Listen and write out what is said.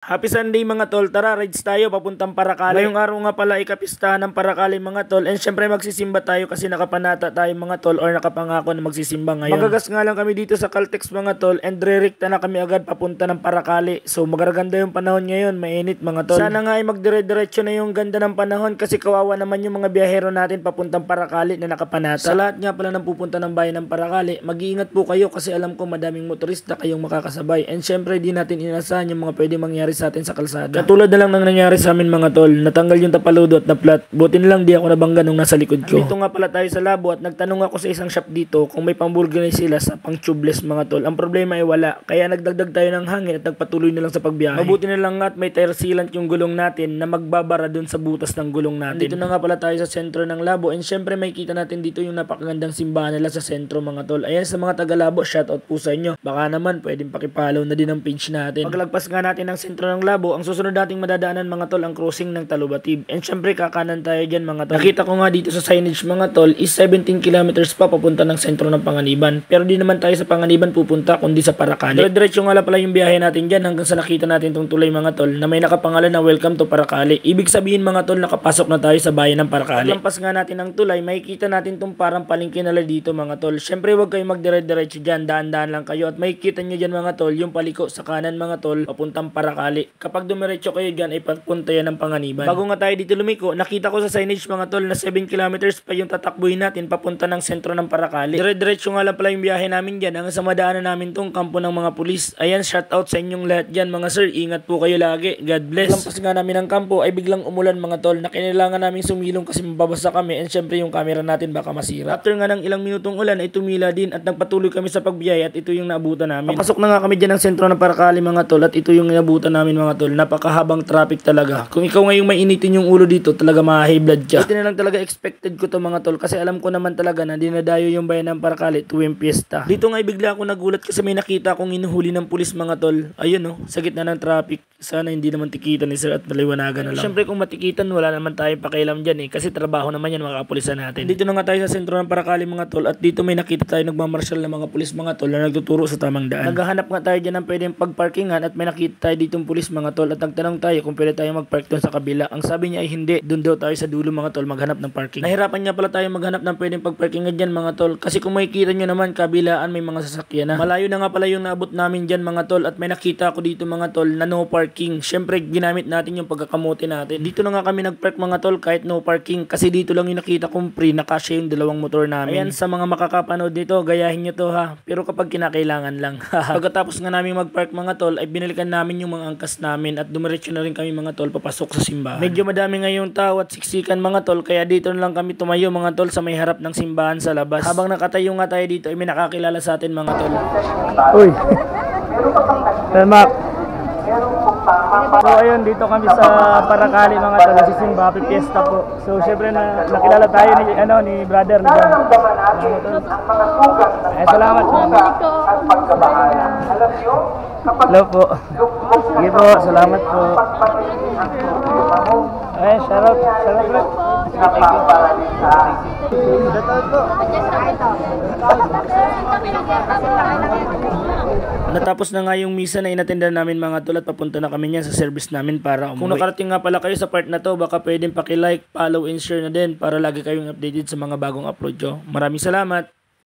Happy Sunday mga tol, tara rides tayo papuntang Paracale. Ngayong araw nga pala ikapistahan ng Paracale mga tol, and syempre magsisimba tayo kasi nakapanata tayo mga tol or nakapangako na magsisimba ngayon. Magagas nga lang kami dito sa Caltex mga tol and direkta na kami agad papunta ng Paracale. So magaganda yung panahon ngayon, mainit mga tol. Sana nga ay magdire-diretso na yung ganda ng panahon kasi kawawa naman yung mga biyahero natin papuntang Paracale na nakapanata. Sa lahat nga pala ng pupunta ng bayan ng Paracale, mag-iingat po kayo kasi alam ko madaming motorista kayong makakasabay, and syempre di natin inasahan yung mga pwede mangyari sa atin sa kalsada. Katulad na lang ng nangyari sa amin mga tol, natanggal yung tapaludo at na-flat. Buti na lang di ako nabangga nung nasa likod ko. Dito nga pala tayo sa labo at nagtanong ako sa isang shop dito kung may pang-vulcanize sila sa pang-tubeless mga tol. Ang problema ay wala, kaya nagdagdag tayo ng hangin at nagpatuloy na lang sa pagbiyahe. Mabuti na lang nga at may tire sealant yung gulong natin na magbabara dun sa butas ng gulong natin. Dito na nga pala tayo sa sentro ng Labo, and syempre may kita natin dito yung napakagandang simbahan nila sa sentro mga tol. Ayan, sa mga taga Labo, shoutout po sa inyo. Baka naman pwedeng pakipollow na din ang page natin. Paglagpas nga natin ng sentro ng Labo, ang susunod nating madadaanan mga tol ang crossing ng Talubatib. And syempre kakanan tayo dyan mga tol. Nakita ko nga dito sa signage mga tol is 17 kilometers pa papunta ng sentro ng Panganiban. Pero di naman tayo sa Panganiban pupunta kundi sa Paracale. Diretso nga pala yung biyahe natin dyan hanggang sa nakita natin tong tulay mga tol na may nakapangalan na Welcome to Paracale. Ibig sabihin mga tol nakapasok na tayo sa bayan ng Paracale. Lampas nga natin ang tulay, makikita natin tong parang palengke nila dito mga tol. Syempre huwag kayong magdire-diretso dyan, daan-daan lang kayo at makikita nyo dyan mga tol yung paliko sa kanan mga tol papuntang Paracale. Kapag dumiretso kayo dyan ay papunta yan ng Panganiban. Bago nga tayo dito lumiko, nakita ko sa signage mga tol na 7 kilometers pa yung tatakbuhin natin papunta ng sentro ng Paracale. Dire-diretso nga lang pala yung biyahe namin dyan hanggang sa madaanan namin tong kampo ng mga pulis. Ayan, shoutout sa inyong lahat dyan mga sir, ingat po kayo lagi, God bless. Lampas nga namin ng kampo ay biglang umulan mga tol na kinailangan namin sumilong kasi mababasa kami, and syempre yung camera natin baka masira. After nga ng ilang minutong ulan ay tumila din at nagpatuloy kami sa pagbiyahe at ito yung naabutan namin. Papasok na nga kami dyan ng sentro ng Paracale mga tol at ito yung naabutan namin mga tol. Napakahabang traffic talaga. Kung ikaw ngayong mainitin yung ulo dito, talaga ma-high blood ka. Ito na lang talaga expected ko to mga tol kasi alam ko naman talaga na dinadayo yung bayan ng Paracale tuwing piyesta. Dito nga bigla ako nagulat kasi may nakita akong inuhuli ng pulis mga tol. Ayun no, sa gitna ng traffic. Sana hindi naman tikitan ni sir at maliwanagan na lang. Siyempre kung matikitan wala naman tayong pakialam dyan kasi trabaho naman yan mga kapulisan natin. Dito na nga tayo sa sentro ng Paracale mga tol at dito may nakita tayo nagmamarsyal ng mga pulis mga tol na nagtuturo sa tamang daan. Naghahanap nga tayo dyan ng pwedeng pagparkingan at may nakita tayo ditong pulis mga tol at nagtanong tayo kung pwede tayo magpark doon sa kabila. Ang sabi niya ay hindi, doon daw tayo sa dulo mga tol maghanap ng parking. Nahirapan niya pala tayo maghanap ng pwedeng pagparkingan dyan mga tol kasi kung makikita nyo naman kabilaan may mga sasakyan na. Malayo na nga pala yung naabot namin dyan mga tol at may nakita ako dito mga tol na no parking. Syempre ginamit natin yung pagkakamote natin. Dito na nga kami nagpark mga tol kahit no parking kasi dito lang yung nakita kong free na kasya yung dalawang motor namin. Ayan, sa mga makakapanood dito gayahin nyo to ha, pero kapag kinakailangan lang. Pagkatapos nga namin magpark mga tol ay binalikan namin yung mga angkas namin at dumiretso na rin kami mga tol papasok sa simbahan. Medyo madami ngayong tao at siksikan mga tol kaya dito na lang kami tumayo mga tol sa may harap ng simbahan sa labas. Habang nakatayo nga tayo dito ay may nakakilala sa atin mga tol. Uy! Mark! So ayun, dito kami sa Paracale mga tol, nagsisimba, happy fiesta po. So syempre nakilala tayo ni brother ni John. Salamat po. Hello po. Sige po, salamat po. Ay, shoutout bro. Natapos na nga yung misa na inatendan namin mga tol at papunta na kami niyan sa service namin para umuwi. Kung nakarating nga pala kayo sa part na to, baka pwedeng paki-like, follow and share na din para lagi kayong updated sa mga bagong upload ko. Maraming salamat!